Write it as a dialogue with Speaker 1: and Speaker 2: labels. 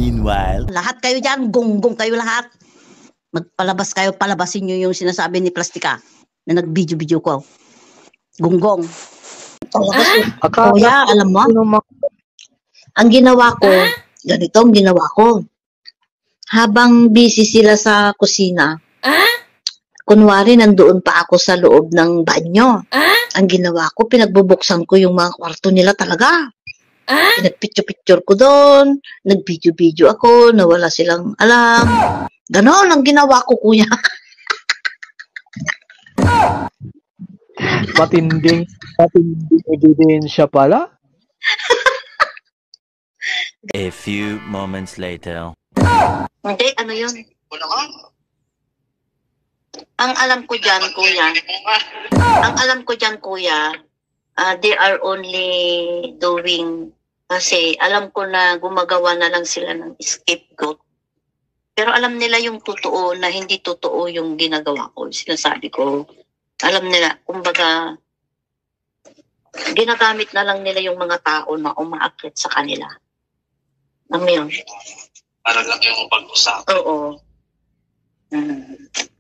Speaker 1: Meanwhile,
Speaker 2: Lahat kayo dyan, gonggong kayo lahat. Magpalabas kayo, palabasin nyo yung sinasabi ni Plastika na nag-video-video ko. Gonggong. Kuya, alam mo, ang ginawa ko, ganito ang ginawa ko. Habang busy sila sa kusina, kunwari nandoon pa ako sa loob ng banyo. Ang ginawa ko, pinagbubuksan ko yung mga kwarto nila talaga. Pinagpicture-picture ko doon, nag-video-video ako, nawala silang alam. Ganon ang ginawa ko, kuya.
Speaker 3: Matinding ebidensya pala.
Speaker 1: a few moments later.
Speaker 2: Hindi, ano yun? Ang alam ko dyan, kuya, they are only doing, kasi alam ko na gumagawa na lang sila ng scapegoat. Pero alam nila yung totoo na hindi totoo yung ginagawa ko, sinasabi ko. Alam nila, kumbaga, ginagamit na lang nila yung mga tao na umaakyat sa kanila. Alam mo yun?
Speaker 4: Para lang yung pag-usap.
Speaker 2: Oo.